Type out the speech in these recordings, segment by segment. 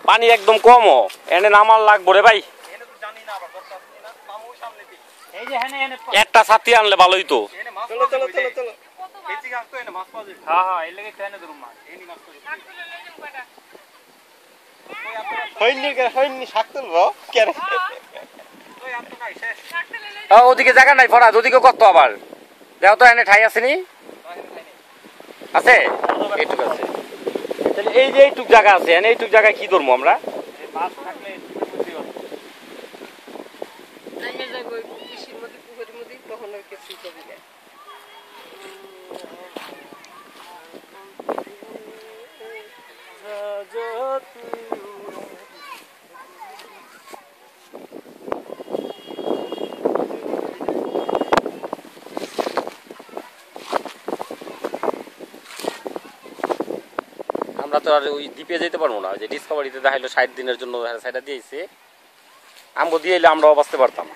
পানি একদম কম এনে নামার লাগবো রে ভাই একটা ছাতি আনলে ভালোই তো ওদিকে জায়গা নাই ফরাজ ওদিকে কত আবার দেখো তো এনে ঠাই আসেনি আছে এইটুক আছে তাহলে এই যে এইটুক জায়গা আছে এনে এইটুক জায়গায় কি ধরবো আমরা আমরা তো আর ওই দ্বীপে যেতে পারবো না যে ডিসকভারিতে দেখাইলো 60 দিনের জন্য সাইডা দিয়েছে আমগো দিয়ে এলে আমরাও বাঁচতে পারতাম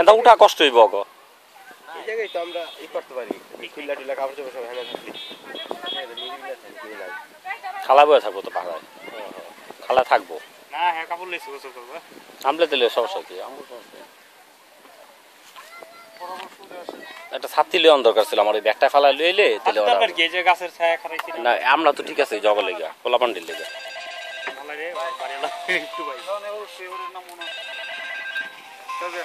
এটা উঠা কষ্ট হইব গো এই জায়গায় তো আমরা ই করতে পারি খুললা টুলা কাপড় চোপড় সব হেনে থাকলি খালা বয়ে থাকবো তো পাহাড়ে খালা থাকবো না হ্যাঁ কাপড় লইছি গোসল করব আমলে দিলে সমস্যা কি একটা ছাতি লইন দরকার ছিল আমার এই ব্যাগটা ফালা লইলে তাহলে দরকার কি যে গাছের ছায়া খারাইছি না আমরা তো ঠিক আছে জগলে গিয়া পোলা পান্ডিল লাগা ভালো রে বাড়ি না একটু ভাই ফেভারিট নাম মনে তবে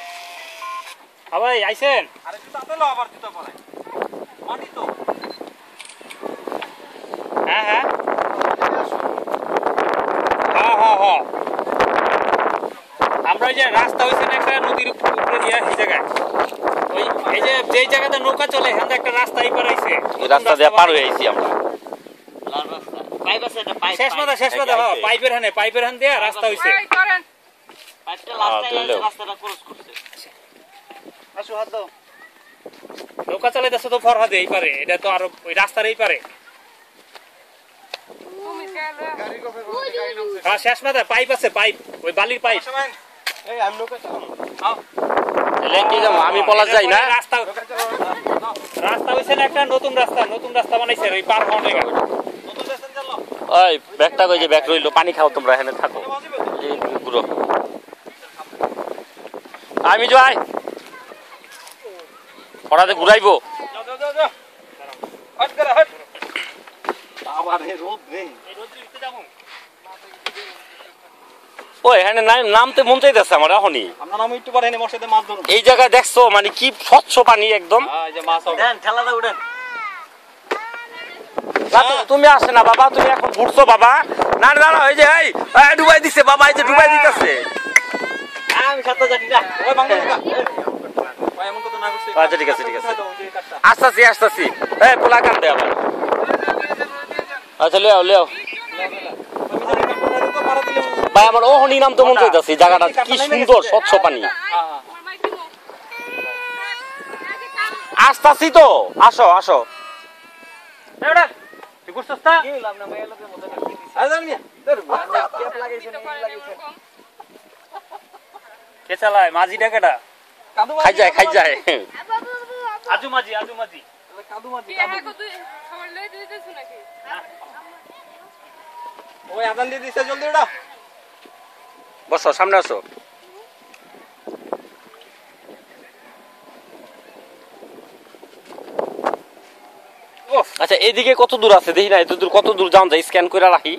ভাই আইছেন আরে জুতা তো আবার জুতা পরাই মাটি তো হ্যাঁ হ্যাঁ হ্যাঁ আমরা যে রাস্তা হইছে না একটা নদীর উপরে দিয়া এই জায়গায় ওই এই যে যেই জায়গাতে নৌকা চলে এখানে একটা রাস্তা এই পারাইছে এই রাস্তা দিয়ে পার হয়ে আইছি আমরা লাল রাস্তা পাইপ আছে এটা পাইপ শেষ মাথা হ্যাঁ পাইপের হান দিয়া রাস্তা হইছে পাইপটা রাস্তাটা ক্রস করছে আসো হাত দাও নৌকা চালাইতেছে তো ফরহাদে এই পারে এটা তো আর ওই রাস্তার এই পারে হ্যাঁ শেষ মাথা পাইপ আছে পাইপ ওই বালির পাইপ এই আমি নৌকা চালাম এলে কি যাবো আমি পলাশ যাই না রাস্তা হইছে না একটা নতুন রাস্তা বানাইছে ওই পার হওয়ার লাগা নতুন রাস্তা চলো ওই ব্যাগটা কই যে ব্যাগ রইলো পানি খাও তোমরা এখানে থাকো এই পুরো আমি যাই পড়াতে ঘুরাইবো যাও হট করে হট আবার এই রোদ রে এই রোদ দিতে যাবো ওই এখানে নামতে মন চাইতেছে আমার এখনই আমরা নাম একটু পরে এনে মশাতে মাছ ধরব এই জায়গায় দেখছো মানে কি স্বচ্ছ পানি একদম এই যে মাছ দেন ঠেলাটা উঠেন তুমি আসে না বাবা তুমি এখন ঘুরছো বাবা না না এই যে এই ডুবাই দিছে বাবা এই যে ডুবাই দিতেছে আমি সাথে জানি না ওই বাংলা ভাই এমন কথা না করছে আচ্ছা ঠিক আছে আসতাছি এই পোলা কান দে আবার আচ্ছা লিও ভাই আমার ওহনি নাম তো মন চাইতাছে জায়গাটা কি সুন্দর স্বচ্ছ পানি আসতাছি তো আসো এডা তুই করছস তা কি লাভ না মাইয়া লোকের মত না কি দিছিস আজাম নি তোর কেপ লাগাইছেন কে চালায় মাঝি ডাকেটা খাই যায় আজু মাঝি কাদু মাঝি তুই খাবার লই দিতেছ নাকি ওই আজান দিয়ে দিছে জলদি ওটা বসো সামনে আসো আচ্ছা এইদিকে কত দূর আছে দেখি না এত দূর কত দূর যান যায় স্ক্যান করে রাখি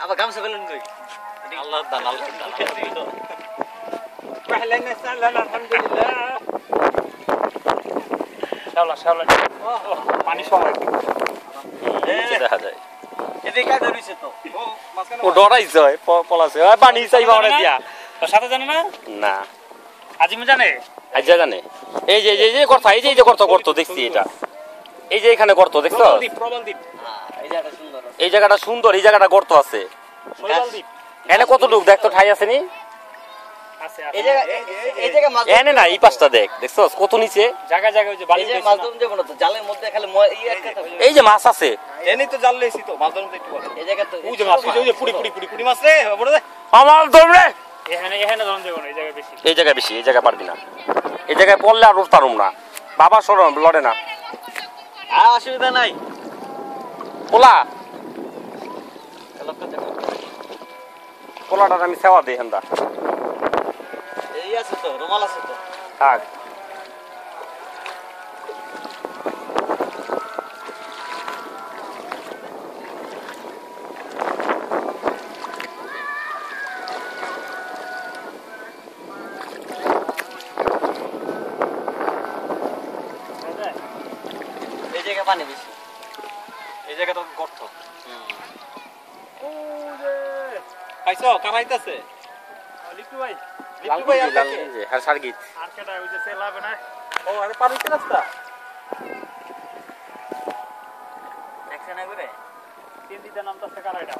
আবার গামছা ফেলেন তুই আল্লাহ আলহামদুলিল্লাহ শাওলা শাওলা পানি সময় দেখা যায় এদিকে ধরিছে তো ও ডরাইছে পলাছে পানি চাইবা ওরে দিয়া সাথে জানে না না আজিম জানে আজ জানে এই যে এই যে গর্ত এই যে গর্ত দেখছি এটা এই যে এখানে গর্ত দেখছো প্রবালদ্বীপ এই জায়গাটা সুন্দর এই জায়গাটা সুন্দর এই জায়গাটা গর্ত আছে শৈবালদ্বীপ এনে কত লোক দেখতো ঠাই আছে নি আছে এই জায়গা মাছ এনে না এই পাশটা দেখছো কত নিচে জায়গা জায়গা ওই যে বালি এই যে মাছ ধরতে যাবো না তো জালের মধ্যে খালি এই একটা থাকে এই যে মাছ আছে এনে তো জাল লইছি তো মাছ ধরতে একটু বলে এই জায়গা তো ওই যে মাছ ওই যে পুরি মাছ রে বড় দে আমার ধরবে এখানে ধরন দেবো না এই জায়গায় বেশি এই জায়গায় বেশি এই জায়গায় পারবি না এই জায়গায় পড়লে আর পারুম না বাবা সরম লড়ে না অসুবিধা নাই পোলা পোলাটার আমি সেবা দিই হেন্দা এই আছে তো রুমাল আছে তো থাক এই জায়গা পানি বেশি এই জায়গাটা গর্ত খাইছো কামাইতাছে লিটু ভাই লিটু ভাই আর কাকে? হ্যাঁ সার্গিত আর কেটা ওই যে সেলাবে না ও আরে পানি কি রাস্তা দেখছেন না করে তিন দিতে নামতাছে কারা এটা